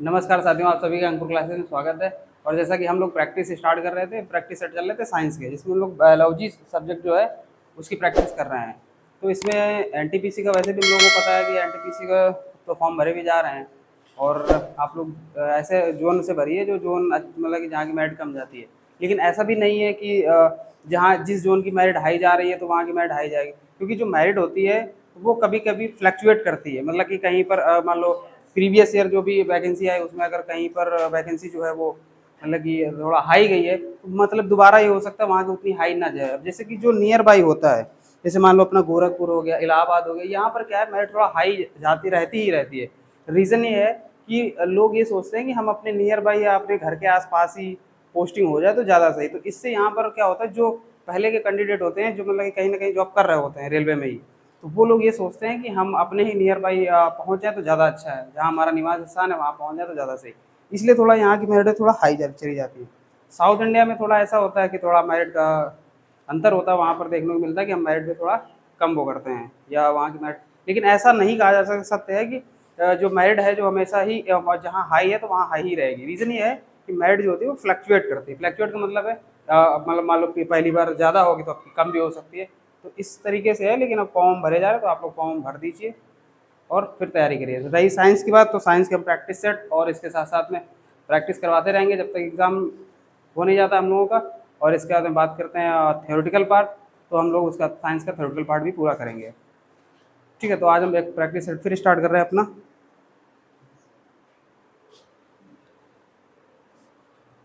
नमस्कार साथियों, आप सभी का अंकुर क्लासेस में स्वागत है। और जैसा कि हम लोग प्रैक्टिस स्टार्ट कर रहे थे, प्रैक्टिस सेट चल रहे थे साइंस के, जिसमें हम लोग बायोलॉजी सब्जेक्ट जो है उसकी प्रैक्टिस कर रहे हैं। तो इसमें एनटीपीसी का वैसे भी हम लोगों को पता है कि एनटीपीसी का तो फॉर्म भरे भी जा रहे हैं। और आप लोग ऐसे जोन से भरिए जो जोन मतलब कि जहाँ की मेरिट कम जाती है। लेकिन ऐसा भी नहीं है कि जहाँ जिस जोन की मेरिट हाई जा रही है तो वहाँ की मेरिट हाई जाएगी, क्योंकि जो मेरिट होती है वो कभी कभी फ्लक्चुएट करती है। मतलब कि कहीं पर मान लो प्रीवियस ईयर जो भी वैकेंसी आई उसमें अगर कहीं पर वैकेंसी जो है वो मतलब कि थोड़ा हाई गई है, तो मतलब दोबारा ये हो सकता है वहाँ की उतनी हाई ना जाए। अब जैसे कि जो नियर बाई होता है, जैसे मान लो अपना गोरखपुर हो गया, इलाहाबाद हो गया, यहाँ पर क्या है मेरिट थोड़ा हाई जाती रहती ही रहती है। रीज़न ये है कि लोग ये सोचते हैं कि हम अपने नियर बाई या अपने घर के आसपास ही पोस्टिंग हो जाए तो ज़्यादा सही। तो इससे यहाँ पर क्या होता है, जो पहले के कैंडिडेट होते हैं जो मतलब कि कहीं ना कहीं जॉब कर रहे होते हैं रेलवे में ही, तो वो लोग ये सोचते हैं कि हम अपने ही नियर बाई पहुँच जाए तो ज़्यादा अच्छा है, जहाँ हमारा निवास स्थान है वहाँ पहुँच जाए तो ज़्यादा सही। इसलिए थोड़ा यहाँ की मेरिट थोड़ा हाई चली जाती है। साउथ इंडिया में थोड़ा ऐसा होता है कि थोड़ा मेरिट का अंतर होता है, वहाँ पर देखने को मिलता है कि हम मेरिट पे थोड़ा कम वो करते हैं या वहाँ की मेरिट। लेकिन ऐसा नहीं कहा जा सकता है कि जो मेरिट है जो हमेशा ही जहाँ हाई है तो वहाँ हाई ही रहेगी। रीज़न ये है कि मेरिट जो होती है वो फ्लक्चुएट करती है। फ्लक्चुएट का मतलब है मतलब मान लो कि पहली बार ज़्यादा होगी तो आपकी कम भी हो सकती है। तो इस तरीके से है। लेकिन अब फॉर्म भरे जा रहे हैं तो आप लोग फॉर्म भर दीजिए और फिर तैयारी करिए। रही साइंस की बात, तो साइंस के हम प्रैक्टिस सेट और इसके साथ साथ में प्रैक्टिस करवाते रहेंगे जब तक एग्ज़ाम हो नहीं जाता हम लोगों का। और इसके बाद में बात करते हैं थ्योरेटिकल पार्ट, तो हम लोग उसका साइंस का थ्योरेटिकल पार्ट भी पूरा करेंगे। ठीक है, तो आज हम एक प्रैक्टिस सेट फिर स्टार्ट कर रहे हैं अपना।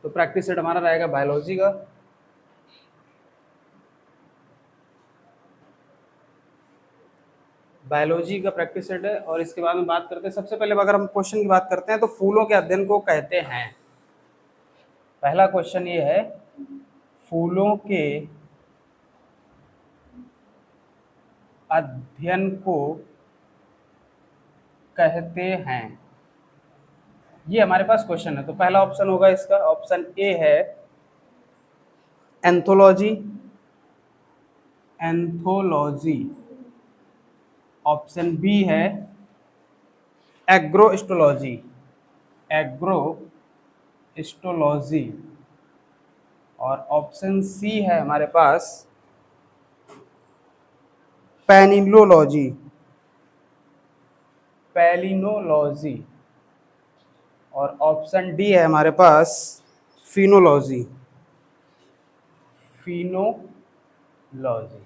तो प्रैक्टिस सेट हमारा रहेगा बायोलॉजी का। बायोलॉजी का प्रैक्टिस सेट है और इसके बाद में बात करते हैं। सबसे पहले अगर हम क्वेश्चन की बात करते हैं तो फूलों के अध्ययन को कहते हैं। पहला क्वेश्चन ये है, फूलों के अध्ययन को कहते हैं। ये हमारे पास क्वेश्चन है। तो पहला ऑप्शन होगा इसका, ऑप्शन ए है एंथोलॉजी। एंथोलॉजी। ऑप्शन बी है एग्रोस्टोलॉजी। एग्रोस्टोलॉजी। और ऑप्शन सी है हमारे पास पैनिलोलॉजी। पैलिनोलॉजी। और ऑप्शन डी है हमारे पास फिनोलॉजी। फिनोलॉजी।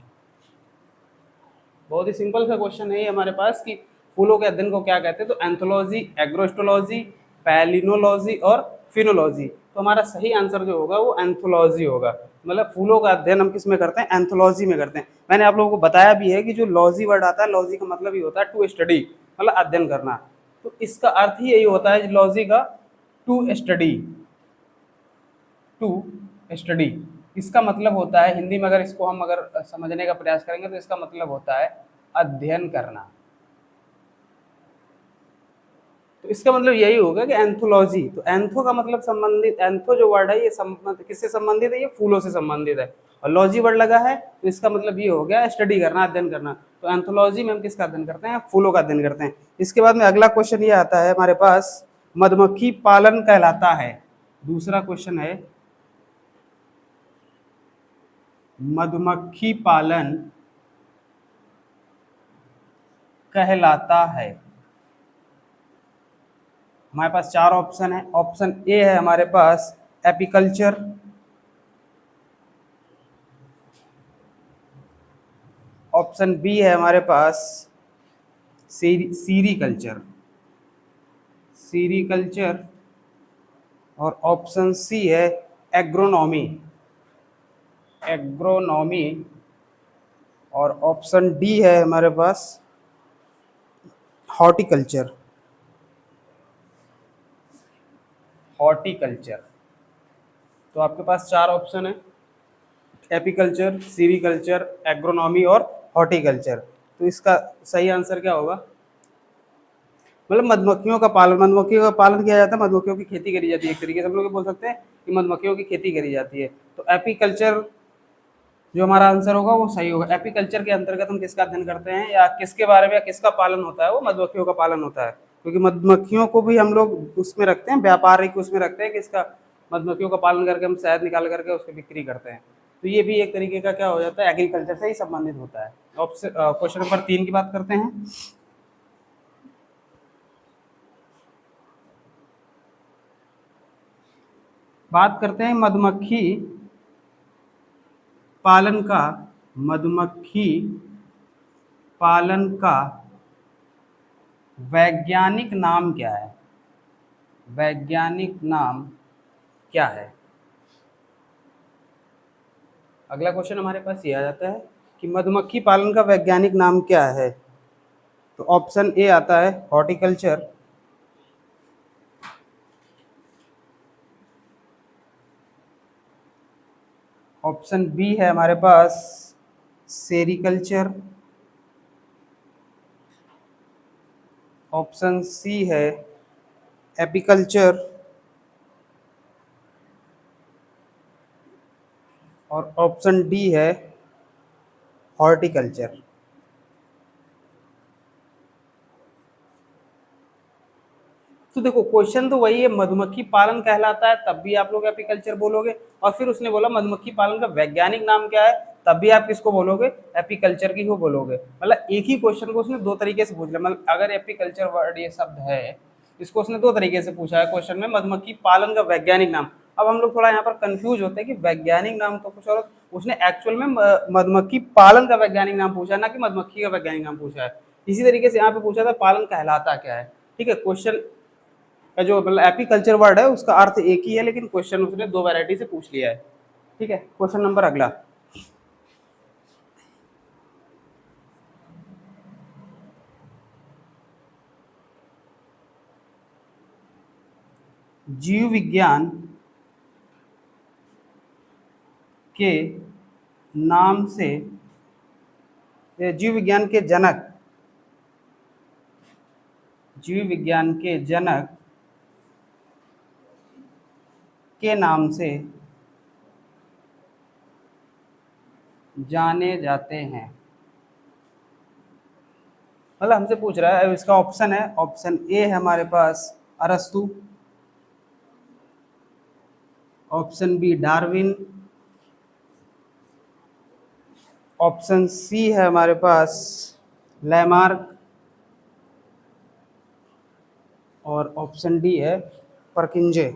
बहुत ही सिंपल सा क्वेश्चन है ये हमारे पास कि फूलों के अध्ययन को क्या कहते हैं। तो एंथोलॉजी, एग्रोस्टोलॉजी, पैलिनोलॉजी और फिनोलॉजी। तो हमारा सही आंसर जो होगा वो एंथोलॉजी होगा। मतलब फूलों का अध्ययन हम किस में करते हैं, एंथोलॉजी में करते हैं। मैंने आप लोगों को बताया भी है कि जो लॉजी वर्ड आता है, लॉजी का मतलब ही होता है टू स्टडी, मतलब अध्ययन करना। तो इसका अर्थ ही यही होता है लॉजी का, टू स्टडी। टू स्टडी इसका मतलब होता है हिंदी में, अगर इसको हम अगर समझने का प्रयास करेंगे तो इसका मतलब होता है अध्ययन करना। तो इसका मतलब यही होगा कि एंथोलॉजी, तो एंथो का मतलब संबंधित, एंथो जो वर्ड है ये किससे संबंधित है, ये फूलों से संबंधित है। और लॉजी वर्ड लगा है तो इसका मतलब ये हो गया स्टडी करना, अध्ययन करना। तो एंथोलॉजी में हम किसका अध्ययन करते हैं, फूलों का अध्ययन करते हैं। इसके बाद में अगला क्वेश्चन ये आता है हमारे पास, मधुमक्खी पालन कहलाता है। दूसरा क्वेश्चन है मधुमक्खी पालन कहलाता है। हमारे पास चार ऑप्शन है। ऑप्शन ए है हमारे पास एपीकल्चर। ऑप्शन बी है हमारे पास सीरीकल्चर। सीरीकल्चर। और ऑप्शन सी है एग्रोनॉमी। एग्रोनॉमी। और ऑप्शन डी है हमारे पास हॉर्टिकल्चर। हॉर्टिकल्चर। तो आपके पास चार ऑप्शन है, एपीकल्चर, सीरीकल्चर, एग्रोनॉमी और हॉर्टिकल्चर। तो इसका सही आंसर क्या होगा, मतलब मधुमक्खियों का पालन, मधुमक्खियों का पालन किया जाता है, मधुमक्खियों की खेती करी जाती है। एक तरीके से हम लोग बोल सकते हैं कि मधुमक्खियों की खेती करी जाती है। तो एपीकल्चर जो हमारा आंसर होगा वो सही होगा। एपीकल्चर के अंतर्गत हम किसका अध्ययन करते हैं या किसके बारे में, किसका पालन होता है, वो मधुमक्खियों का पालन होता है। क्योंकि मधुमक्खियों को भी हम लोग उसमें रखते हैं, व्यापारिक उसमें रखते हैं कि इसका मधुमक्खियों का पालन करके हम शहद निकाल करके उसकी बिक्री करते हैं। तो ये भी एक तरीके का क्या हो जाता है, एग्रीकल्चर से ही संबंधित होता है। ऑप्शन क्वेश्चन नंबर 3 की बात करते हैं। बात करते हैं मधुमक्खी पालन का, मधुमक्खी पालन का वैज्ञानिक नाम क्या है? वैज्ञानिक नाम क्या है? अगला क्वेश्चन हमारे पास ये आ जाता है कि मधुमक्खी पालन का वैज्ञानिक नाम क्या है? तो ऑप्शन ए आता है हॉर्टिकल्चर, ऑप्शन बी है हमारे पास सेरिकल्चर, ऑप्शन सी है एपिकल्चर और ऑप्शन डी है हॉर्टिकल्चर। तो देखो क्वेश्चन तो वही है, मधुमक्खी पालन कहलाता है तब भी आप लोग एपीकल्चर बोलोगे, और फिर उसने बोला मधुमक्खी पालन का वैज्ञानिक नाम क्या है, तब भी आप किसको बोलोगे, एपीकल्चर की को बोलोगे। मतलब एक ही क्वेश्चन को उसने दो तरीके से पूछ लिया। मतलब अगर एपीकल्चर वर्ड ये शब्द है, इसको उसने दो तरीके से पूछा है क्वेश्चन में, मधुमक्खी पालन का वैज्ञानिक नाम। अब हम लोग थोड़ा यहाँ पर कंफ्यूज होते हैं कि वैज्ञानिक नाम तो कुछ और, उसने एक्चुअल में मधुमक्खी पालन का वैज्ञानिक नाम पूछा है, ना कि मधुमक्खी का वैज्ञानिक नाम पूछा है। इसी तरीके से यहाँ पे पूछा था पालन कहलाता क्या है। ठीक है, क्वेश्चन का जो मतलब एपीकल्चर वर्ड है उसका अर्थ एक ही है, लेकिन क्वेश्चन उसने दो वैरायटी से पूछ लिया है। ठीक है, क्वेश्चन नंबर अगला, जीव विज्ञान के नाम से, जीव विज्ञान के जनक, जीव विज्ञान के जनक के नाम से जाने जाते हैं। मतलब हमसे पूछ रहा है, इसका ऑप्शन है, ऑप्शन ए है हमारे पास अरस्तु, option B Darwin, option C है हमारे पास लैमार्क और ऑप्शन डी है परकिंजे।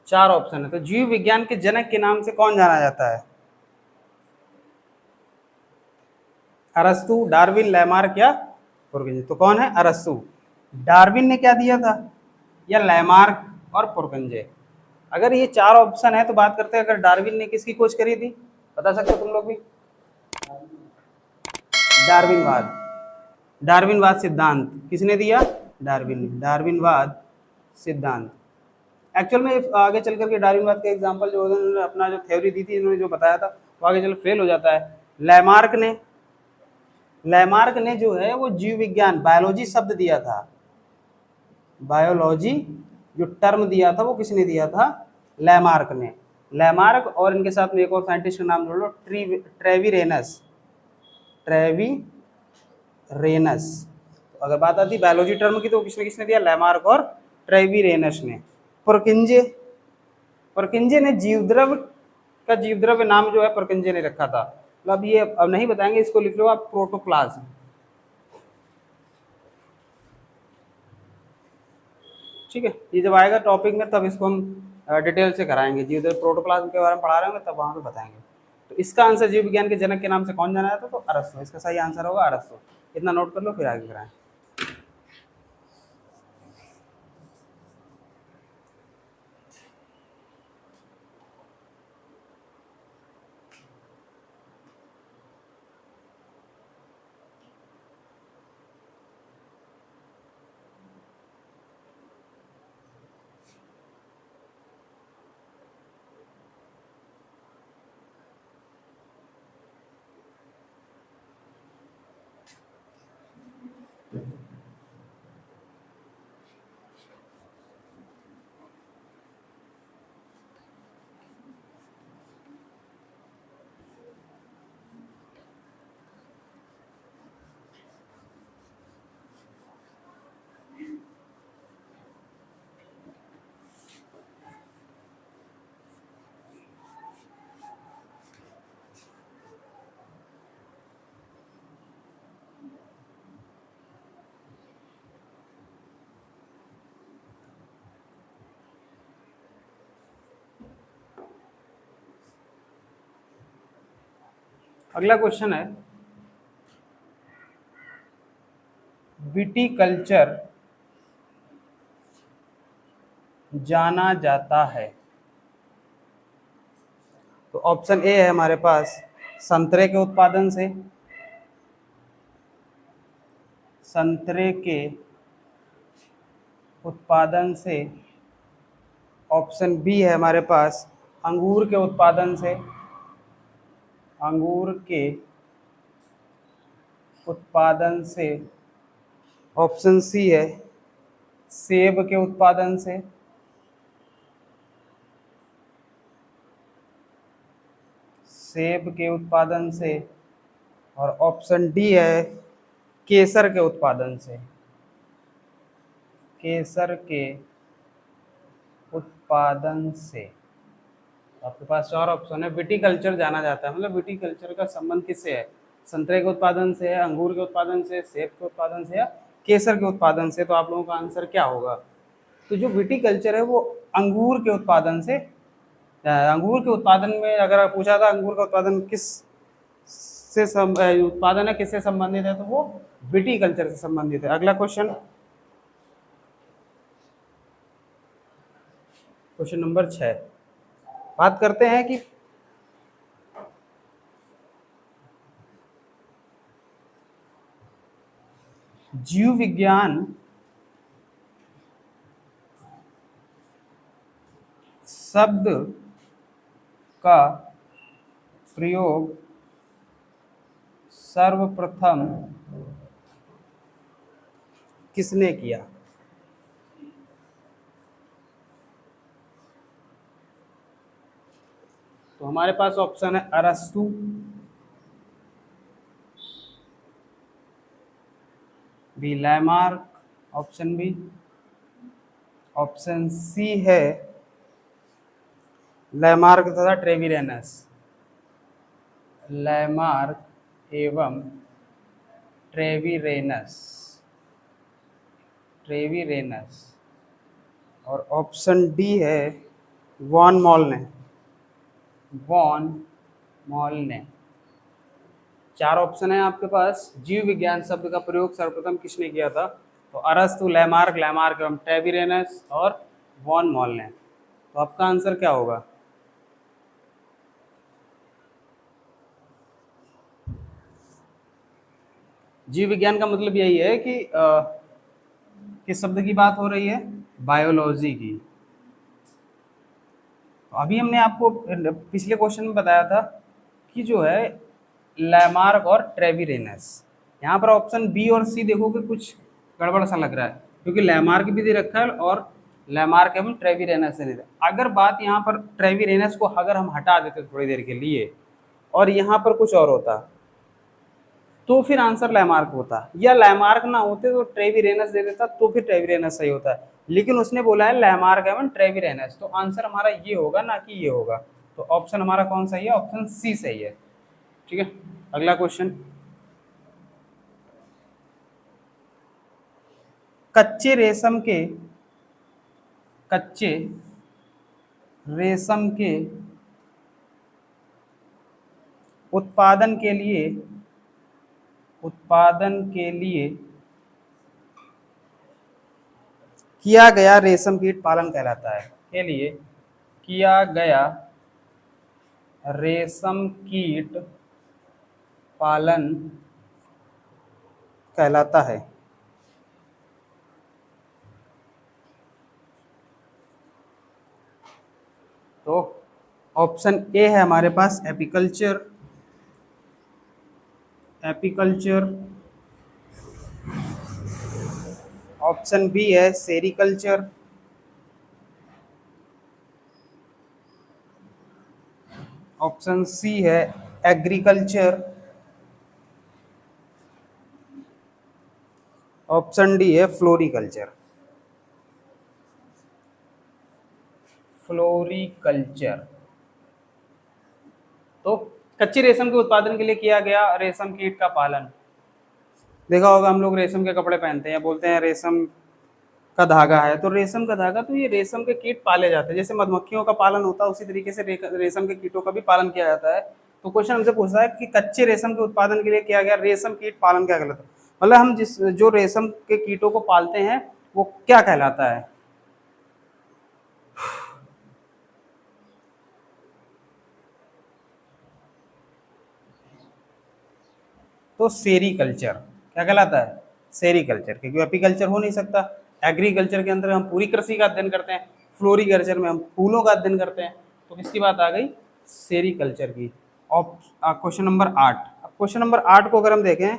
चार ऑप्शन है, तो जीव विज्ञान के जनक के नाम से कौन जाना जाता है? अरस्तु, डार्विन, लैमार्क या पुरकिंजे? तो कौन है? अरस्तु। डार्विन ने क्या दिया था, या लैमार्क और पुरकिंजे? अगर ये चार ऑप्शन है तो बात करते हैं, अगर डार्विन ने किसकी खोज करी थी, बता सकते हो तुम लोग भी? डार्विनवाद, डार्विनवाद सिद्धांत किसने दिया? डार्विन ने, डार्विनवाद सिद्धांत। एक्चुअल में आगे चल करके डार्विनवाद का एग्जांपल जो उन्होंने अपना जो थ्योरी दी थी, इन्होंने जो बताया था वो आगे चल फेल हो जाता है। लैमार्क ने, लैमार्क ने जो है वो जीव विज्ञान, बायोलॉजी शब्द दिया था, बायोलॉजी जो टर्म दिया था वो किसने दिया था? लैमार्क ने। लैमार्क और इनके साथ में एक और साइंटिस्ट का नाम जोड़ लो, ट्रेविरेनस, ट्रेविरेनस। तो अगर बात आती बायोलॉजी टर्म की तो किसने किसने दिया? लैमार्क और ट्रेविरेनस ने। पुरकिंजे, पुरकिंजे ने जीवद्रव का जीवद्रव्य नाम जो है पुरकिंजे ने रखा था। मतलब ये अब नहीं बताएंगे, इसको लिख लो आप, प्रोटोप्लाज्म। ठीक है, ये जब आएगा टॉपिक में तब इसको हम डिटेल से कराएंगे, जीव प्रोटोप्लाज्म के बारे में पढ़ा रहे होंगे तब वहां पे बताएंगे। तो इसका आंसर जीव विज्ञान के जनक के नाम से कौन जाना जाता है? तो अरस्तु, इसका सही आंसर होगा अरस्तु। इतना नोट कर लो फिर आगे कराएं। अगला क्वेश्चन है, विटीकल्चर जाना जाता है। तो ऑप्शन ए है हमारे पास संतरे के उत्पादन से, संतरे के उत्पादन से। ऑप्शन बी है हमारे पास अंगूर के उत्पादन से, अंगूर के उत्पादन से। ऑप्शन सी है सेब के उत्पादन से, सेब के उत्पादन से। और ऑप्शन डी है केसर के उत्पादन से, केसर के उत्पादन से। आपके पास चार ऑप्शन है। विटीकल्चर जाना जाता है, मतलब विटीकल्चर का संबंध किससे है? संतरे के उत्पादन से है, अंगूर के उत्पादन से, सेब के उत्पादन से या केसर के उत्पादन से। तो आप लोगों का आंसर क्या होगा? तो जो विटीकल्चर है वो अंगूर के उत्पादन से, अंगूर के उत्पादन में अगर पूछा था अंगूर का उत्पादन किस से उत्पादन है किससे संबंधित है, तो वो विटीकल्चर से संबंधित है। अगला क्वेश्चन, क्वेश्चन नंबर 6। बात करते हैं कि जीव विज्ञान शब्द का प्रयोग सर्वप्रथम किसने किया? तो हमारे पास ऑप्शन है अरस्तु, B Lamarck, option B. Option C है लैमार्क तथा ट्रेविरेनस, लैमार्क एवं ट्रेविरेनस, ट्रेविरेनस। और ऑप्शन डी है वॉन मॉलने, वॉन मॉलने। चार ऑप्शन है आपके पास। जीव विज्ञान शब्द का प्रयोग सर्वप्रथम किसने किया था? तो अरस्तु, लैमार्क, लैमार्क एवं ट्रेविरेनस और वॉन मॉलने। तो आपका आंसर क्या होगा? जीव विज्ञान का मतलब यही है कि किस शब्द की बात हो रही है? बायोलॉजी की। तो अभी हमने आपको पिछले क्वेश्चन में बताया था कि जो है लैमार्क और ट्रेविरेनस। यहाँ पर ऑप्शन बी और सी देखोगे कुछ गड़बड़ सा लग रहा है, क्योंकि लैमार्क भी दे रखा है और लैमार्क एवं ट्रेविरेनस से दे रखा। अगर बात यहाँ पर ट्रेविरेनस को अगर हम हटा देते थोड़ी देर के लिए और यहाँ पर कुछ और होता तो फिर आंसर लैमार्क होता, या लैमार्क ना होते तो ट्रेविरेनस दे देता तो फिर ट्रेविरेनस सही होता है। लेकिन उसने बोला है लैमार्क एवं ट्रेविरेनस, तो आंसर हमारा ये होगा ना कि ये होगा। तो ऑप्शन हमारा कौन सही है? ऑप्शन सी सही है। ठीक है, अगला क्वेश्चन, कच्चे रेशम के, कच्चे रेशम के उत्पादन के लिए, उत्पादन के लिए किया गया रेशम कीट पालन कहलाता है। के लिए किया गया रेशम कीट पालन कहलाता है। तो ऑप्शन ए है हमारे पास एपीकल्चर, एपीकल्चर। ऑप्शन बी है सेरिकल्चर, ऑप्शन सी है एग्रीकल्चर, ऑप्शन डी है फ्लोरिकल्चर, फ्लोरिकल्चर। तो कच्चे रेशम के उत्पादन के लिए किया गया रेशम कीट का पालन। देखा होगा हम लोग रेशम के कपड़े पहनते हैं, बोलते हैं रेशम का धागा है, तो रेशम का धागा, तो ये रेशम के कीट पाले जाते हैं। जैसे मधुमक्खियों का पालन होता है उसी तरीके से रेशम के कीटों का भी पालन किया जाता है। तो क्वेश्चन हमसे पूछता है कि कच्चे रेशम के उत्पादन के लिए किया गया रेशम कीट पालन क्या कहलाता है। मतलब हम जिस जो रेशम के कीटों को पालते हैं वो क्या कहलाता है। तो सेरीकल्चर क्या कहलाता है, सेरीकल्चर, क्योंकि एपीकल्चर हो नहीं सकता। एग्रीकल्चर के अंदर हम पूरी कृषि का अध्ययन करते हैं, फ्लोरिकल्चर में हम फूलों का अध्ययन करते हैं। तो किसकी बात आ गई, सेरीकल्चर की। Question number 8। अब क्वेश्चन नंबर 8 को अगर हम देखें,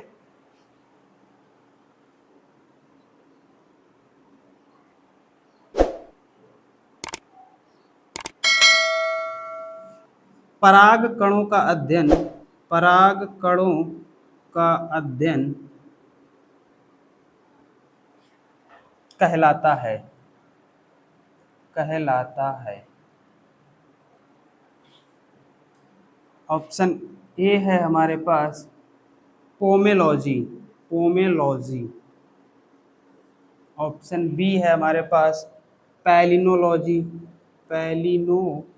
पराग कणों का अध्ययन, पराग कणों का अध्ययन कहलाता है, कहलाता है। ऑप्शन ए है हमारे पास पोमेलॉजी, पोमेलॉजी। ऑप्शन बी है हमारे पास पैलिनोलॉजी, पैलिनोलॉजी।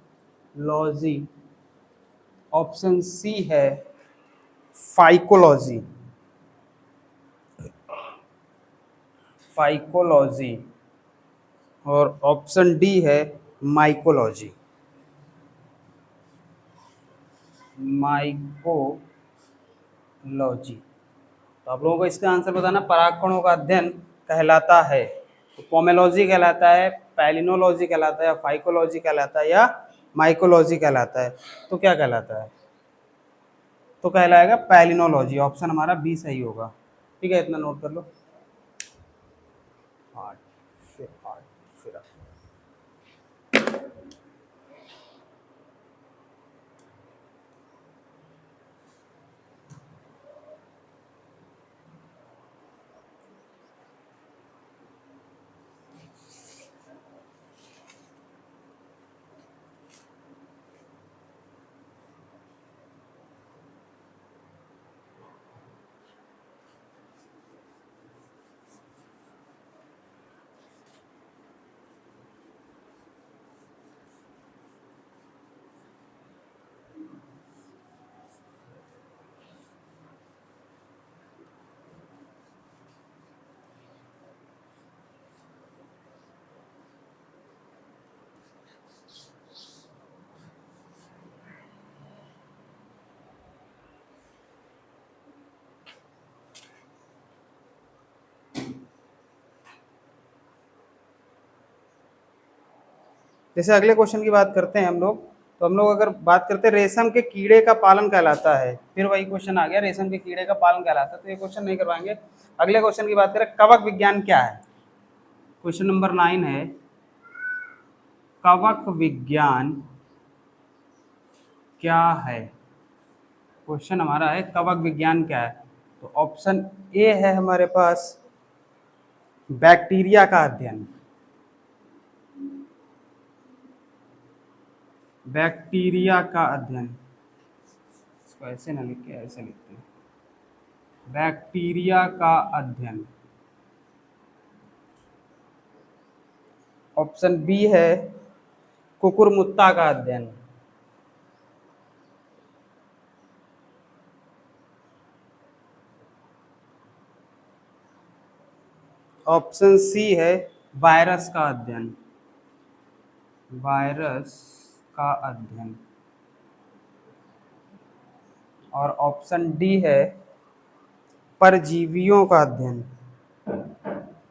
ऑप्शन सी है फाइकोलॉजी, फाइकोलॉजी। और ऑप्शन डी है माइकोलॉजी, माइकोलॉजी। तो आप लोगों को इसका आंसर बताना, परागकणों का अध्ययन कहलाता है तो पोमेलॉजी कहलाता है, पैलिनोलॉजी कहलाता है, या फाइकोलॉजी कहलाता है, या माइकोलॉजी कहलाता है। तो क्या कहलाता है, तो कहलाएगा पैलिनोलॉजी। ऑप्शन हमारा बी सही होगा। ठीक है, इतना नोट कर लो। 8 फिर 8 फिर 8। जैसे अगले क्वेश्चन की बात करते हैं हम लोग, तो हम लोग अगर बात करते हैं रेशम के कीड़े का पालन कहलाता है, फिर वही क्वेश्चन आ गया, रेशम के कीड़े का पालन कहलाता है, तो ये क्वेश्चन नहीं करवाएंगे। अगले क्वेश्चन की बात करें, कवक विज्ञान क्या है। क्वेश्चन नंबर 9 है, कवक विज्ञान क्या है। क्वेश्चन हमारा है कवक विज्ञान क्या है। तो ऑप्शन ए है हमारे पास बैक्टीरिया का अध्ययन, बैक्टीरिया का अध्ययन। इसको ऐसे ना लिख के ऐसे लिखते हैं, बैक्टीरिया का अध्ययन। ऑप्शन बी है कुकुरमुत्ता का अध्ययन। ऑप्शन सी है वायरस का अध्ययन, वायरस का अध्ययन। और ऑप्शन डी है परजीवियों का अध्ययन,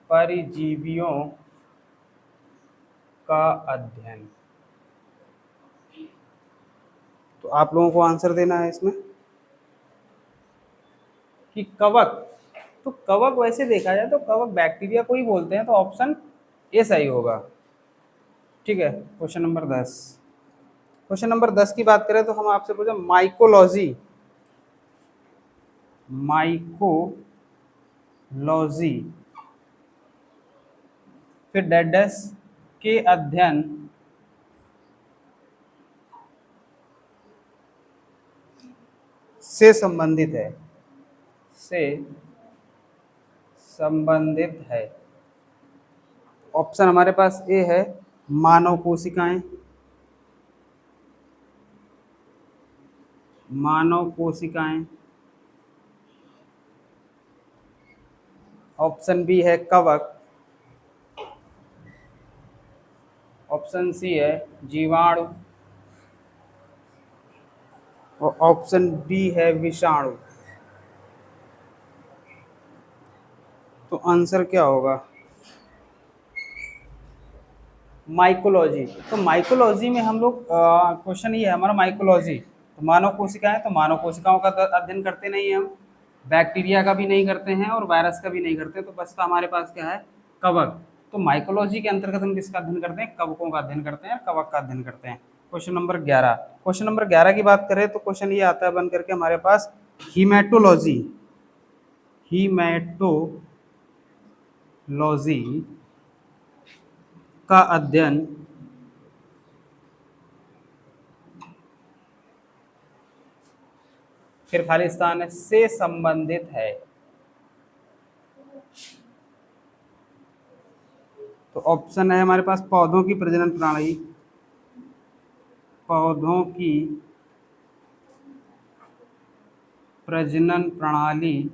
परजीवियों का अध्ययन। तो आप लोगों को आंसर देना है इसमें कि कवक, तो कवक वैसे देखा जाए तो कवक बैक्टीरिया को ही बोलते हैं, तो ऑप्शन ए सही होगा। ठीक है, क्वेश्चन नंबर 10। क्वेश्चन नंबर 10 की बात करें तो हम आपसे पूछे माइकोलॉजी, माइकोलॉजी फिर डेडस के अध्ययन से संबंधित है, से संबंधित है। ऑप्शन हमारे पास ए है मानव कोशिकाएं, मानव कोशिकाएं। ऑप्शन बी है कवक। ऑप्शन सी है जीवाणु। और ऑप्शन डी है विषाणु। तो आंसर क्या होगा? माइकोलॉजी। तो माइकोलॉजी में हम लोग क्वेश्चन ये है हमारा माइकोलॉजी, तो मानव कोशिका है, तो मानव कोशिकाओं का अध्ययन करते नहीं है हम, बैक्टीरिया का भी नहीं करते हैं और वायरस का भी नहीं करते, तो बस तो हमारे पास क्या है? कवक। तो माइकोलॉजी के अंतर्गत हम किसका अध्ययन करते हैं? कवकों का अध्ययन करते हैं, कवक का अध्ययन करते हैं। Question number 11। क्वेश्चन नंबर 11 की बात करें तो क्वेश्चन ये आता है बन करके हमारे पास हीमेटोलॉजी। हीमेटोलॉजी का अध्ययन फिर खालिस्तान से संबंधित है। तो ऑप्शन है हमारे पास पौधों की प्रजनन प्रणाली। पौधों की प्रजनन प्रणाली।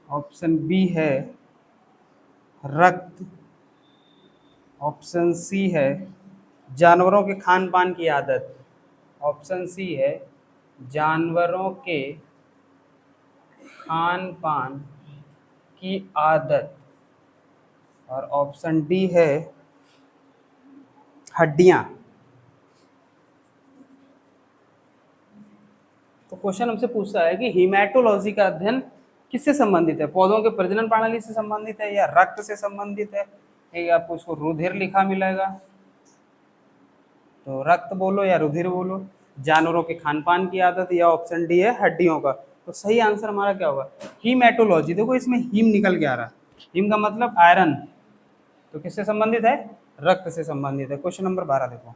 ऑप्शन बी है रक्त। ऑप्शन सी है जानवरों के खान पान की आदत। ऑप्शन सी है जानवरों के खान पान की आदत। और ऑप्शन डी है हड्डियां। तो क्वेश्चन हमसे पूछता है कि हीमेटोलॉजी का अध्ययन किससे संबंधित है? पौधों के प्रजनन प्रणाली से संबंधित है या रक्त से संबंधित है? ये आपको इसको रुधिर लिखा मिलेगा, तो रक्त बोलो या रुधिर बोलो। जानवरों के खान पान की आदत या ऑप्शन डी है हड्डियों का। तो सही आंसर हमारा क्या होगा? हीमेटोलॉजी। देखो इसमें हीम निकल के आ रहा, हीम का मतलब आयरन, तो किससे संबंधित है? रक्त से संबंधित है। क्वेश्चन नंबर 12 देखो।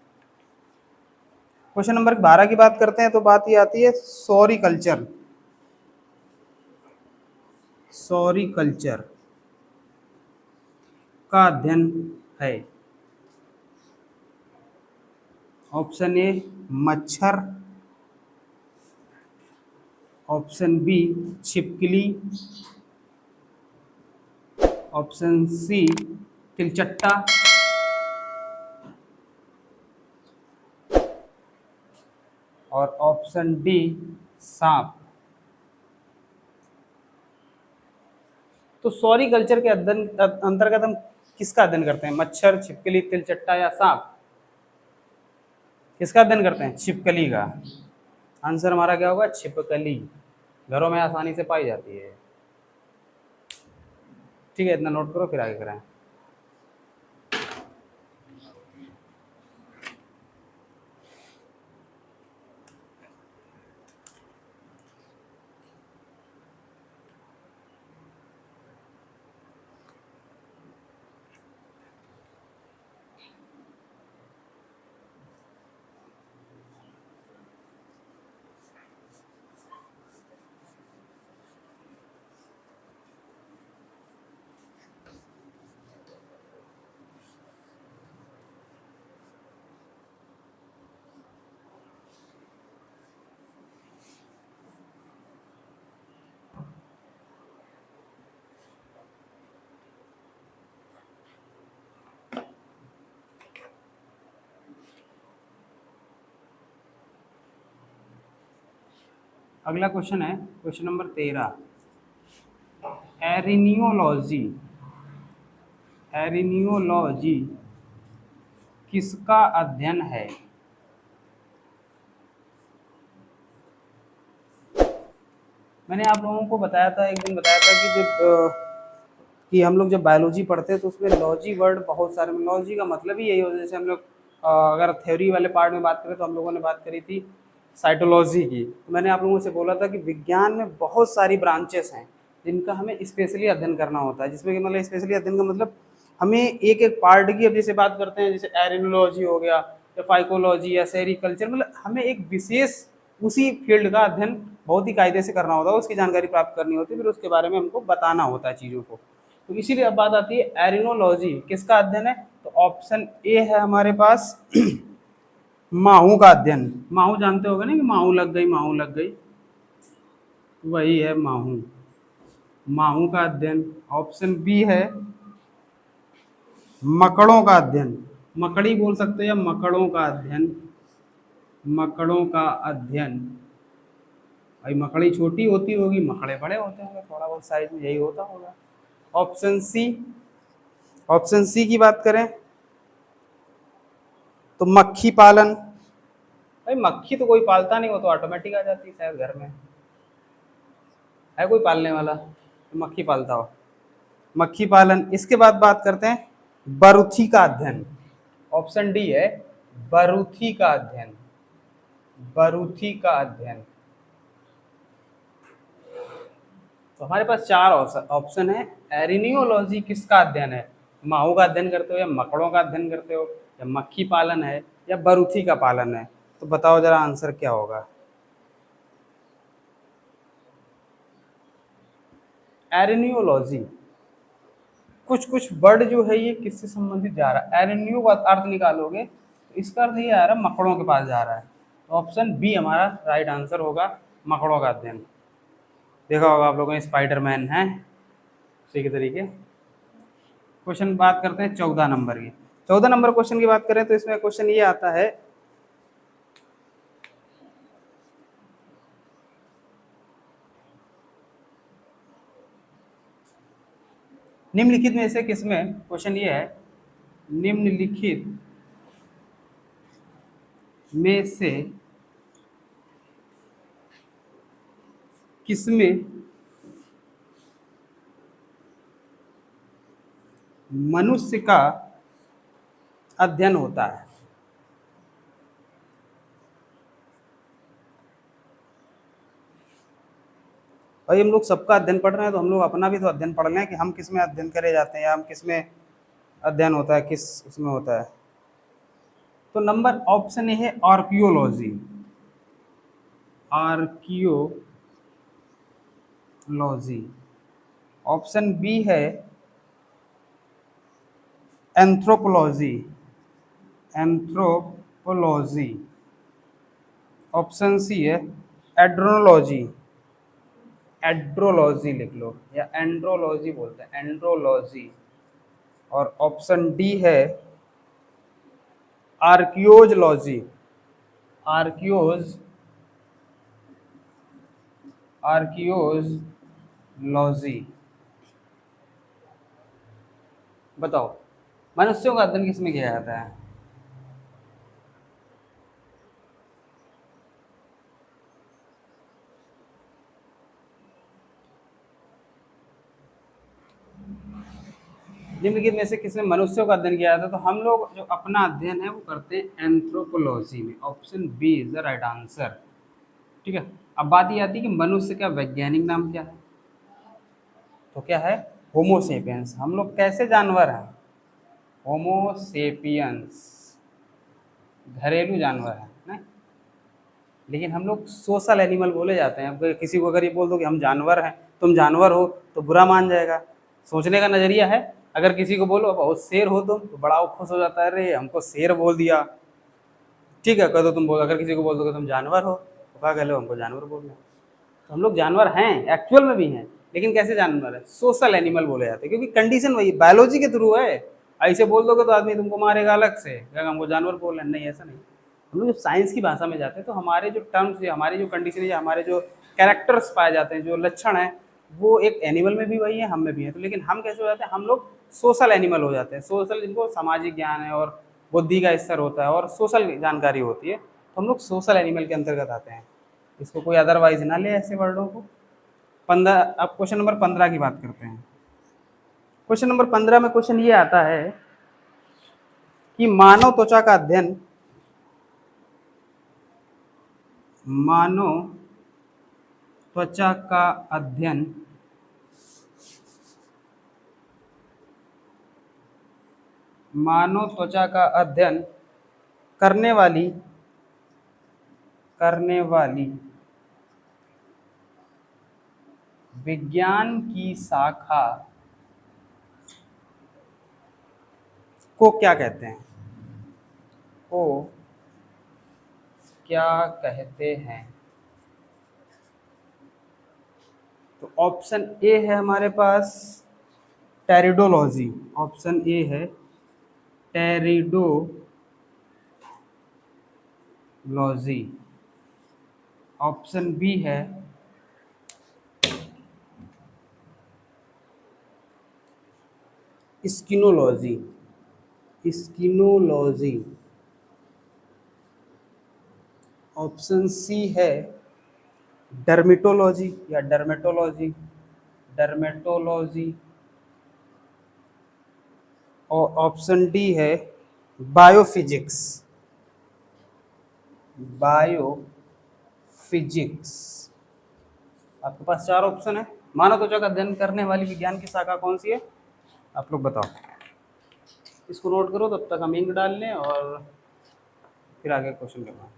क्वेश्चन नंबर 12 की बात करते हैं तो बात ये आती है सॉरीकल्चर। सॉरीकल्चर का अध्ययन है। ऑप्शन ए मच्छर। ऑप्शन बी छिपकली। ऑप्शन सी तिलचट्टा। और ऑप्शन डी सांप। तो सॉरीकल्चर के अध्ययन अंतर्गत हम किसका अध्ययन करते हैं? मच्छर, छिपकली, तिलचट्टा या सांप? किसका अध्ययन करते हैं? छिपकली का। आंसर हमारा क्या होगा? छिपकली। घरों में आसानी से पाई जाती है। ठीक है, इतना नोट करो फिर आगे करें। अगला क्वेश्चन है क्वेश्चन नंबर 13। एरिनियोलॉजी। एरिनियोलॉजी किसका अध्ययन है? मैंने आप लोगों को बताया था, एक दिन बताया था कि कि हम लोग जब बायोलॉजी पढ़ते हैं तो उसमें लॉजी वर्ड बहुत सारे, लॉजी का मतलब ही यही होता है। जैसे हम लोग अगर थ्योरी वाले पार्ट में बात करें तो हम लोगों ने बात करी थी साइटोलॉजी की। तो मैंने आप लोगों से बोला था कि विज्ञान में बहुत सारी ब्रांचेस हैं जिनका हमें स्पेशली अध्ययन करना होता है, जिसमें कि मतलब स्पेशली अध्ययन का मतलब हमें एक एक पार्ट की, अब जैसे बात करते हैं जैसे एरिनोलॉजी हो गया या फाइकोलॉजी या सेरिकल्चर, मतलब हमें एक विशेष उसी फील्ड का अध्ययन बहुत ही कायदे से करना होता है, उसकी जानकारी प्राप्त करनी होती है, फिर उसके बारे में हमको बताना होता है चीज़ों को। तो इसीलिए अब बात आती है एरिनोलॉजी किसका अध्ययन है? तो ऑप्शन ए है हमारे पास माहू का अध्ययन, माहू जानते होगे ना कि माहू लग गई, माहू लग गई, वही है माहू, माहू का अध्ययन। ऑप्शन बी है मकड़ों का अध्ययन, मकड़ी बोल सकते हो या मकड़ों का अध्ययन, मकड़ों का अध्ययन। भाई मकड़ी छोटी होती होगी, मकड़े बड़े होते होंगे, थोड़ा बहुत साइज में यही होता होगा। ऑप्शन सी, ऑप्शन सी की बात करें तो मक्खी पालन। भाई मक्खी तो कोई पालता नहीं, वो तो ऑटोमेटिक आ जाती है शायद घर में, है कोई पालने वाला तो मक्खी पालता हो, मक्खी पालन। इसके बाद बात करते हैं बरूथी का अध्ययन। ऑप्शन डी है बरूथी का अध्ययन, बरूथी का अध्ययन। तो हमारे पास चार ऑप्शन है। एरिनियोलॉजी किसका अध्ययन है, माहू का अध्ययन करते हो या मकड़ों का अध्ययन करते हो या मक्खी पालन है या बरूथी का पालन है, तो बताओ जरा आंसर क्या होगा। एरिनियोलॉजी, कुछ कुछ वर्ड जो है ये किससे संबंधित जा रहा है, एरिनियो का अर्थ निकालोगे तो इसका अर्थ ये आ रहा है मकड़ों के पास जा रहा है। तो ऑप्शन बी हमारा राइट आंसर होगा, मकड़ों का अध्ययन। देखा होगा आप लोगों ने स्पाइडरमैन है, उसी के तरीके। क्वेश्चन बात करते हैं 14 नंबर की। 14 नंबर क्वेश्चन की बात करें तो इसमें क्वेश्चन ये आता है, निम्नलिखित में से किसमें, क्वेश्चन ये है निम्नलिखित में से किसमें मनुष्य का अध्ययन होता है। भाई हम लोग सबका अध्ययन पढ़ रहे हैं तो हम लोग अपना भी तो अध्ययन पढ़ लें कि हम किस में अध्ययन करे जाते हैं या हम किस में अध्ययन होता है, किस उसमें होता है। तो नंबर ऑप्शन ए है आर्कियोलॉजी, आर्कियोलॉजी। ऑप्शन बी है एंथ्रोपोलॉजी, एंथ्रोपोलॉजी। ऑप्शन सी है एड्रोनोलॉजी, एड्रोलॉजी लिख लो या एंड्रोलॉजी बोलते हैं, एंड्रोलॉजी। और ऑप्शन डी है आर्कियोलॉजी, आर्कियोज आर्कियोलॉजी। बताओ मनुष्यों का अध्ययन किसमें किया जाता है। निम्नलिखित में से किसमें मनुष्यों का अध्ययन किया जाता है, तो हम लोग जो अपना अध्ययन है वो करते हैं एंथ्रोपोलॉजी में। Option B is the right answer. ठीक है, अब बात ये आती है कि मनुष्य का वैज्ञानिक नाम क्या है, तो क्या है होमोसेपियंस। हम लोग कैसे जानवर हैं, होमोसेपियंस, घरेलू जानवर है ना। लेकिन हम लोग सोशल एनिमल बोले जाते हैं। अब किसी को अगर ये बोल दो कि हम जानवर हैं, तुम जानवर हो, तो बुरा मान जाएगा। सोचने का नजरिया है। अगर किसी को बोलो बहुत शेर हो तुम, तो बड़ा खुश हो जाता है, अरे हमको शेर बोल दिया। ठीक है, कह दो तुम बोल, अगर किसी को बोल दो कि तुम जानवर हो, तो क्या कह लो हमको जानवर बोल रहे। तो हम लोग जानवर हैं, एक्चुअल में भी हैं, लेकिन कैसे जानवर है, सोशल एनिमल बोले जाते हैं, क्योंकि कंडीशन वही बायोलॉजी के थ्रू है। ऐसे बोल दोगे तो आदमी तुमको मारेगा अलग से, क्या हमको जानवर बोल रहे हैं, नहीं ऐसा नहीं। हम लोग जब साइंस की भाषा में जाते हैं तो हमारे जो टर्म्स या हमारी जो कंडीशन है, हमारे जो कैरेक्टर्स पाए जाते हैं, जो लक्षण है, वो एक एनिमल में भी वही है, हम में भी है। तो लेकिन हम कैसे हो जाते हैं, हम लोग सोशल एनिमल हो जाते हैं। सोशल, जिनको सामाजिक ज्ञान है और बुद्धि का स्तर होता है और सोशल जानकारी होती है, तो हम लोग सोशल एनिमल के अंतर्गत आते हैं। इसको कोई अदरवाइज ना ले ऐसे वर्डों को। 15, अब क्वेश्चन नंबर 15 की बात करते हैं। क्वेश्चन नंबर 15 में क्वेश्चन ये आता है कि मानव त्वचा का अध्ययन, मानव त्वचा का अध्ययन मानव त्वचा का अध्ययन करने वाली विज्ञान की शाखा को क्या कहते हैं, को क्या कहते हैं? तो ऑप्शन ए है हमारे पास टेरिडोलॉजी। ऑप्शन ए है टेरिडोलॉजी। ऑप्शन बी है स्किनोलॉजी। स्किनोलॉजी। ऑप्शन सी है डर्मेटोलॉजी या डर्मेटोलॉजी। डर्मेटोलॉजी। और ऑप्शन डी है बायोफिजिक्स। बायोफिजिक्स। आपके पास चार ऑप्शन है। मानव त्वचा का अध्ययन करने वाली विज्ञान की शाखा कौन सी है? आप लोग बताओ। इसको नोट करो, तब तक हम इंक डाल लें और फिर आगे क्वेश्चन करना।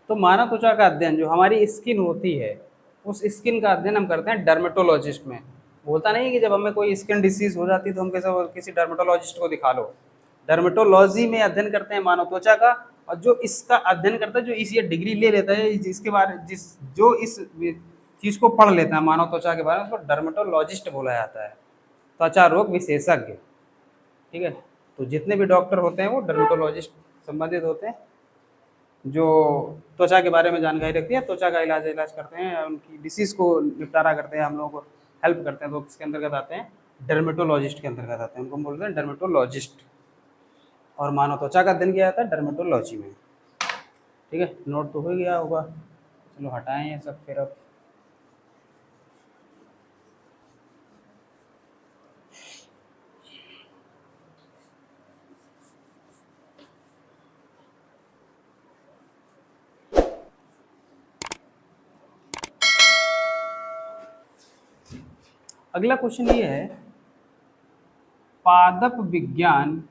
तो मानव त्वचा का अध्ययन, जो हमारी स्किन होती है, उस स्किन का अध्ययन हम करते हैं डर्मेटोलॉजिस्ट में। बोलता नहीं है कि जब हमें कोई स्किन डिसीज हो जाती है तो हम किसी डर्मेटोलॉजिस्ट को दिखा लो। डर्मेटोलॉजी में अध्ययन करते हैं मानव त्वचा का, और जो इसका अध्ययन करता है, जो इस ये डिग्री ले लेता है, जिसके बारे जो इस चीज को पढ़ लेता है मानव त्वचा के बारे में, उसको डर्मेटोलॉजिस्ट बोला जाता है, त्वचा रोग विशेषज्ञ। ठीक है। तो जितने भी डॉक्टर होते हैं वो डर्मेटोलॉजिस्ट संबंधित होते हैं, जो त्वचा के बारे में जानकारी रखती है, त्वचा का इलाज करते हैं, उनकी डिसीज़ को निपटारा करते हैं, हम लोगों को हेल्प करते हैं। तो किसके अंतर्गत आते हैं? डर्मेटोलॉजिस्ट के अंतर्गत आते हैं, उनको हम बोलते हैं डर्मेटोलॉजिस्ट। और मानव त्वचा का अध्ययन किया जाता है डर्मेटोलॉजी में। ठीक है, नोट तो हो गया होगा। चलो हटाएं ये सब फिर। अब अगला क्वेश्चन ये है, पादप विज्ञान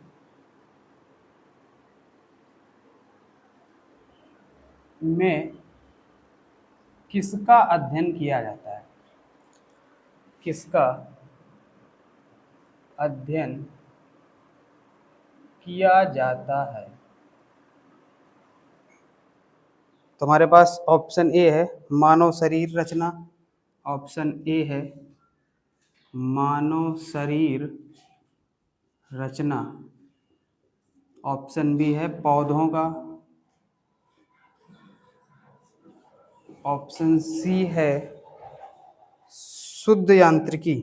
में किसका अध्ययन किया जाता है? किसका अध्ययन किया जाता है? तो हमारे पास ऑप्शन ए है मानव शरीर रचना। ऑप्शन ए है मानव शरीर रचना। ऑप्शन बी है पौधों का। ऑप्शन सी है शुद्ध यांत्रिकी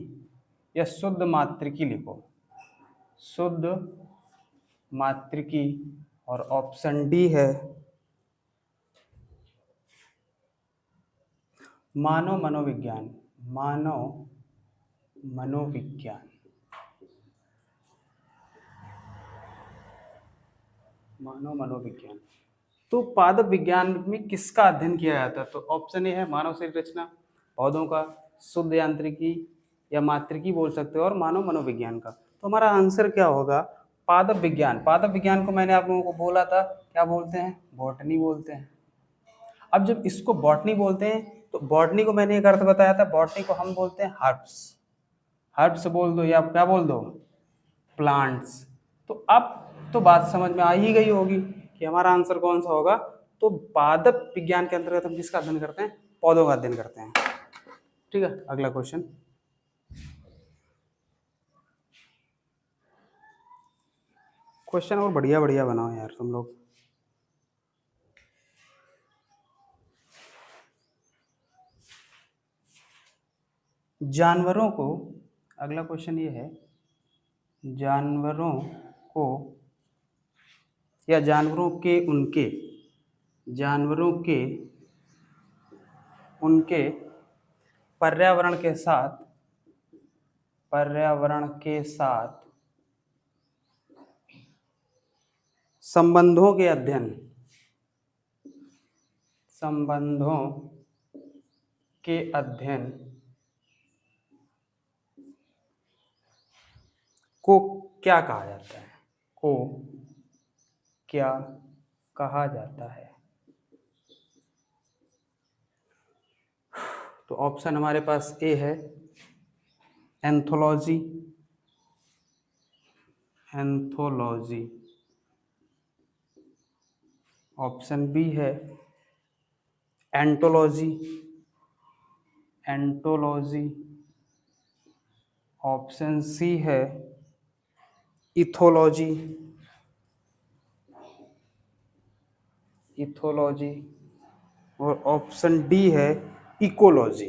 या शुद्ध मात्रिकी, लिखो शुद्ध मात्रिकी। और ऑप्शन डी है मानव मनोविज्ञान। मानव मनोविज्ञान। मानव मनोविज्ञान। तो पादप विज्ञान में किसका अध्ययन किया जाता है? तो ऑप्शन ए है मानव शरीर रचना, पौधों का, शुद्ध यांत्रिकी या मात्रिकी बोल सकते हो, और मानव मनोविज्ञान का। तो हमारा आंसर क्या होगा? पादप विज्ञान। पादप विज्ञान को मैंने आप लोगों को बोला था क्या बोलते हैं? बॉटनी बोलते हैं। अब जब इसको बॉटनी बोलते हैं, तो बॉटनी को मैंने एक अर्थ बताया था, बॉटनी को हम बोलते हैं हर्ब्स। हर्ब्स बोल दो या क्या बोल दो? प्लांट्स। तो अब तो बात समझ में आ ही गई होगी कि हमारा आंसर कौन सा होगा। तो पादप विज्ञान के अंतर्गत हम किसका अध्ययन करते हैं? पौधों का अध्ययन करते हैं। ठीक है, अगला क्वेश्चन। क्वेश्चन और बढ़िया बढ़िया बनाओ यार तुम लोग। जानवरों को, अगला क्वेश्चन ये है, जानवरों को या जानवरों के उनके पर्यावरण के साथ संबंधों के अध्ययन को क्या कहा जाता है? को क्या कहा जाता है? तो ऑप्शन हमारे पास ए है एंथोलॉजी, एंथोलॉजी। ऑप्शन बी है एंटोलॉजी, एंटोलॉजी। ऑप्शन सी है इथोलॉजी, इथोलॉजी। और ऑप्शन डी है इकोलॉजी,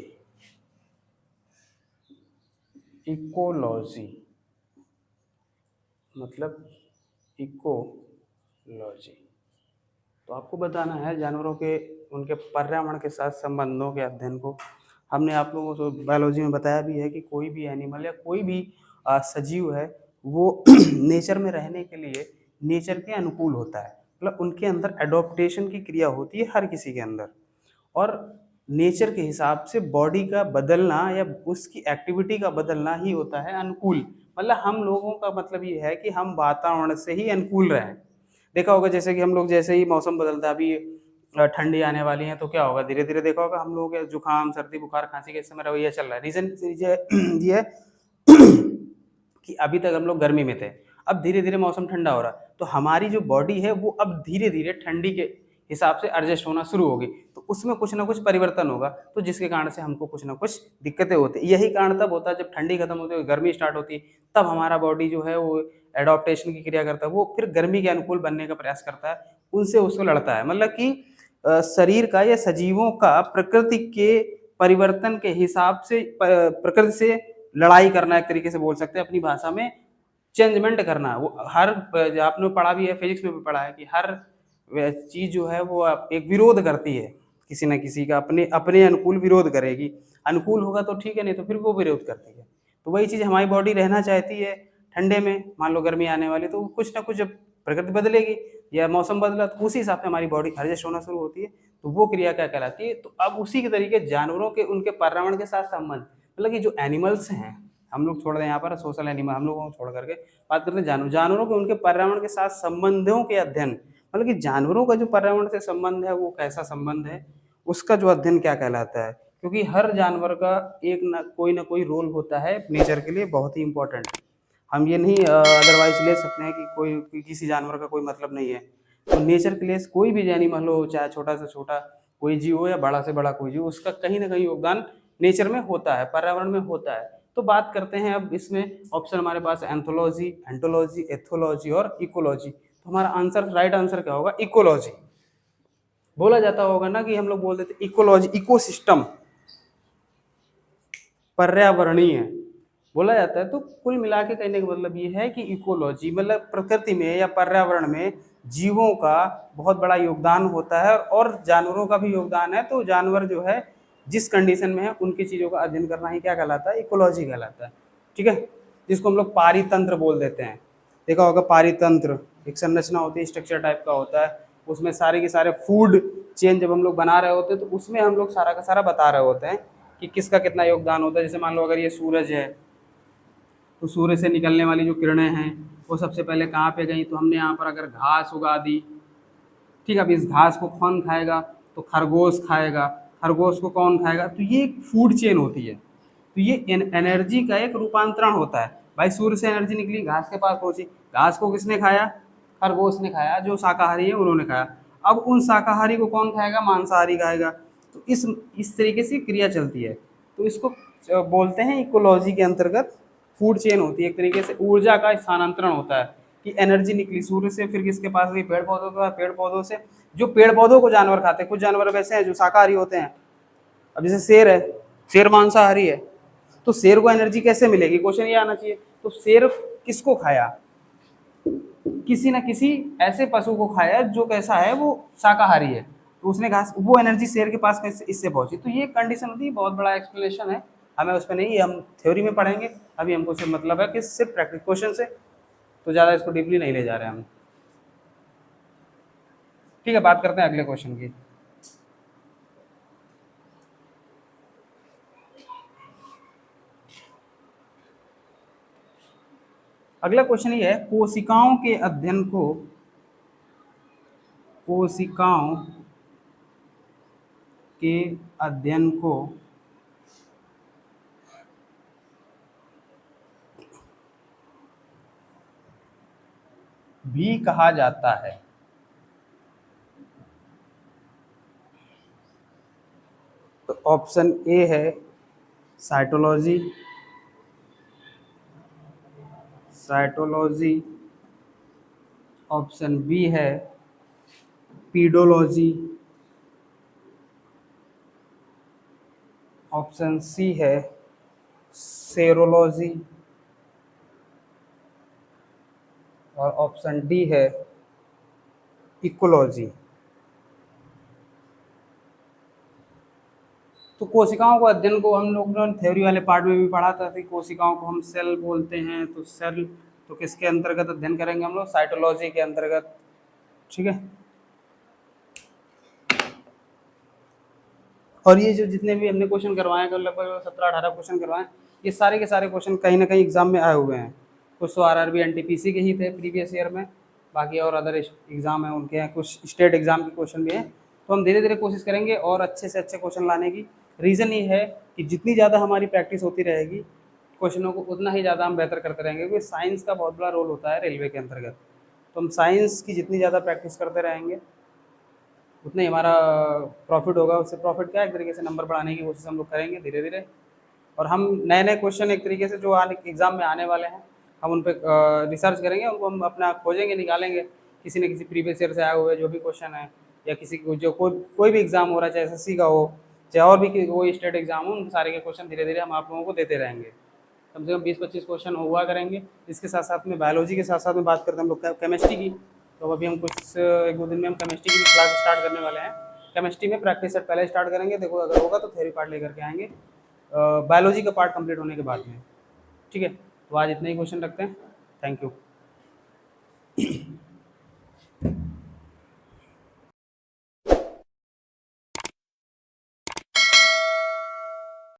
इकोलॉजी। मतलब इकोलॉजी। तो आपको बताना है जानवरों के उनके पर्यावरण के साथ संबंधों के अध्ययन को। हमने आप लोगों को बायोलॉजी में बताया भी है कि कोई भी एनिमल या कोई भी सजीव है वो नेचर में रहने के लिए नेचर के अनुकूल होता है। मतलब उनके अंदर एडॉप्टेशन की क्रिया होती है हर किसी के अंदर, और नेचर के हिसाब से बॉडी का बदलना या उसकी एक्टिविटी का बदलना ही होता है अनुकूल। मतलब हम लोगों का मतलब ये है कि हम वातावरण से ही अनुकूल रहें। देखा होगा जैसे कि हम लोग जैसे ही मौसम बदलता है, अभी ठंडी आने वाली है तो क्या होगा, धीरे धीरे देखा होगा हम लोगों के जुकाम सर्दी बुखार खांसी का इस समय रवैया चल रहा है। रीजन ये है कि अभी तक हम लोग गर्मी में थे, अब धीरे धीरे मौसम ठंडा हो रहा है, तो हमारी जो बॉडी है वो अब धीरे धीरे ठंडी के हिसाब से एडजस्ट होना शुरू होगी, तो उसमें कुछ ना कुछ परिवर्तन होगा, तो जिसके कारण से हमको कुछ ना कुछ दिक्कतें होती है। यही कारण तब होता है जब ठंडी खत्म होती है गर्मी स्टार्ट होती है, तब हमारा बॉडी जो है वो एडॉप्टेशन की क्रिया करता है, वो फिर गर्मी के अनुकूल बनने का प्रयास करता है, उनसे उसको लड़ता है। मतलब कि शरीर का या सजीवों का प्रकृति के परिवर्तन के हिसाब से प्रकृति से लड़ाई करना, एक तरीके से बोल सकते हैं अपनी भाषा में चेंजमेंट करना। वो हर आपने पढ़ा भी है, फिजिक्स में भी पढ़ा है कि हर चीज जो है वो एक विरोध करती है, किसी न किसी का अपने अपने अनुकूल विरोध करेगी। अनुकूल होगा तो ठीक है, नहीं तो फिर वो विरोध करती है। तो वही चीज हमारी बॉडी रहना चाहती है ठंडे में, मान लो गर्मी आने वाली, तो कुछ ना कुछ जब प्रकृति बदलेगी या मौसम बदला तो उसी हिसाब से हमारी बॉडी एडजस्ट होना शुरू होती है, तो वो क्रिया क्या कहलाती है। तो अब उसी के तरीके जानवरों के उनके पर्यावरण के साथ संबंध, मतलब कि जो एनिमल्स हैं, हम लोग छोड़ दें यहाँ पर सोशल एनिमल, हम लोगों को छोड़ करके बात करते हैं जानवरों के उनके पर्यावरण के साथ संबंधों के अध्ययन। मतलब कि जानवरों का जो पर्यावरण से संबंध है वो कैसा संबंध है, उसका जो अध्ययन क्या कहलाता है। क्योंकि हर जानवर का एक ना कोई रोल होता है नेचर के लिए बहुत ही इंपॉर्टेंट। हम ये नहीं अदरवाइज ले सकते हैं कि किसी जानवर का कोई मतलब नहीं है। तो नेचर के लिए कोई भी एनिमल हो, चाहे छोटा से छोटा कोई जीव हो या बड़ा से बड़ा कोई जीव, उसका कहीं ना कहीं योगदान नेचर में होता है, पर्यावरण में होता है। तो बात करते हैं अब इसमें ऑप्शन हमारे पास एंथोलॉजी, एंटोलॉजी, एथोलॉजी और इकोलॉजी। तो हमारा आंसर, राइट आंसर क्या होगा, इकोलॉजी। बोला जाता होगा ना कि हम लोग बोल देते इकोलॉजी, इकोसिस्टम, पर्यावरणीय बोला जाता है। तो कुल मिला के कहने का मतलब ये है कि इकोलॉजी मतलब प्रकृति में या पर्यावरण में जीवों का बहुत बड़ा योगदान होता है और जानवरों का भी योगदान है। तो जानवर जो है जिस कंडीशन में है उनकी चीज़ों का अध्ययन करना ही क्या कहलाता है, इकोलॉजी कहलाता है। ठीक है, जिसको हम लोग पारितंत्र बोल देते हैं। देखा होगा पारितंत्र एक संरचना होती है, स्ट्रक्चर टाइप का होता है, उसमें सारे के सारे फूड चेन जब हम लोग बना रहे होते हैं तो उसमें हम लोग सारा का सारा बता रहे होते हैं कि किसका कितना योगदान होता है। जैसे मान लो अगर ये सूरज है तो सूर्य से निकलने वाली जो किरणें हैं वो सबसे पहले कहाँ पे गई, तो हमने यहाँ पर अगर घास उगा दी, ठीक है, अब इस घास को कौन खाएगा, तो खरगोश खाएगा। खरगोश को कौन खाएगा, तो ये एक फूड चेन होती है। तो ये एनर्जी का एक रूपांतरण होता है। भाई सूर्य से एनर्जी निकली, घास के पास पहुंची, घास को किसने खाया, खरगोश ने खाया, जो शाकाहारी है उन्होंने खाया। अब उन शाकाहारी को कौन खाएगा, मांसाहारी खाएगा। तो इस तरीके से क्रिया चलती है। तो इसको बोलते हैं इकोलॉजी के अंतर्गत फूड चेन होती है, एक तरीके से ऊर्जा का स्थानांतरण होता है कि एनर्जी निकली सूर्य से, फिर किसके पास गई, पेड़ पौधों के पास, पेड़ पौधों से जो पेड़ पौधों को जानवर खाते हैं, कुछ जानवर वैसे हैं जो शाकाहारी होते हैं। अब जैसे शेर है, शेर मांसाहारी है, तो शेर को एनर्जी कैसे मिलेगी, क्वेश्चन ये आना चाहिए। तो शेर किसको खाया, किसी न किसी ऐसे पशु को खाया जो कैसा है, वो शाकाहारी है, तो उसने घास, वो एनर्जी शेर के पास कैसे इससे पहुंची। तो ये कंडीशन होती है, बहुत बड़ा एक्सप्लेनेशन है, हमें उस पर नहीं, हम थ्योरी में पढ़ेंगे। अभी हमको सिर्फ मतलब है कि सिर्फ प्रैक्टिस क्वेश्चन से, तो ज़्यादा इसको डीपली नहीं ले जा रहे हैं हम। ठीक है, बात करते हैं अगले क्वेश्चन की। अगला क्वेश्चन ये है, कोशिकाओं के अध्ययन को, कोशिकाओं के अध्ययन को भी कहा जाता है। तो ऑप्शन ए है साइटोलॉजी, साइटोलॉजी, ऑप्शन बी है पीडोलॉजी, ऑप्शन सी है सेरोलॉजी और ऑप्शन डी है इकोलॉजी। तो कोशिकाओं को अध्ययन को हम लोग ने थ्योरी वाले पार्ट में भी पढ़ा था कि कोशिकाओं को हम सेल बोलते हैं, तो सेल तो किसके अंतर्गत अध्ययन करेंगे हम लोग, साइटोलॉजी के अंतर्गत। ठीक है, और ये जो जितने भी हमने क्वेश्चन करवाए हैं, लगभग 17-18 क्वेश्चन करवाए, ये सारे के सारे क्वेश्चन कहीं ना कहीं एग्जाम में आए हुए हैं। कुछ तो आरआरबी एनटीपीसी के ही थे प्रीवियस ईयर में, बाकी और अदर एग्जाम है उनके हैं, कुछ स्टेट एग्जाम के क्वेश्चन भी हैं। तो हम धीरे धीरे कोशिश करेंगे और अच्छे से अच्छे क्वेश्चन लाने की। रीज़न ये है कि जितनी ज़्यादा हमारी प्रैक्टिस होती रहेगी क्वेश्चनों को, उतना ही ज़्यादा हम बेहतर करते रहेंगे, क्योंकि साइंस का बहुत बड़ा रोल होता है रेलवे के अंतर्गत। तो हम साइंस की जितनी ज़्यादा प्रैक्टिस करते रहेंगे उतना ही हमारा प्रॉफिट होगा। उससे प्रॉफिट क्या है, एक तरीके से नंबर बढ़ाने की कोशिश हम लोग करेंगे धीरे धीरे। और हम नए नए क्वेश्चन एक तरीके से जो आने एग्ज़ाम में आने वाले हैं, हम उन पर रिसर्च करेंगे, उनको हम अपना खोजेंगे, निकालेंगे, किसी न किसी प्रीवियस ईयर से आए हुए जो भी क्वेश्चन है, या किसी को जो कोई भी एग्ज़ाम हो रहा है, चाहे एसएससी का हो, चाहे और भी कोई स्टेट एग्ज़ाम हो, उन सारे के क्वेश्चन धीरे धीरे हम आप लोगों को देते रहेंगे। कम से कम 20-25 क्वेश्चन हुआ करेंगे। इसके साथ साथ में बायोलॉजी के साथ साथ में बात करते हैं हम लोग केमिस्ट्री की। तो अभी हम कुछ 1-2 दिन में हम केमिस्ट्री की भी क्लास स्टार्ट करने वाले हैं। केमिस्ट्री में प्रैक्टिस सेट पहले स्टार्ट करेंगे, देखो अगर होगा तो थ्योरी पार्ट लेकर के आएंगे बायोलॉजी का पार्ट कंप्लीट होने के बाद में। ठीक है, तो आज इतने ही क्वेश्चन रखते हैं। Thank you.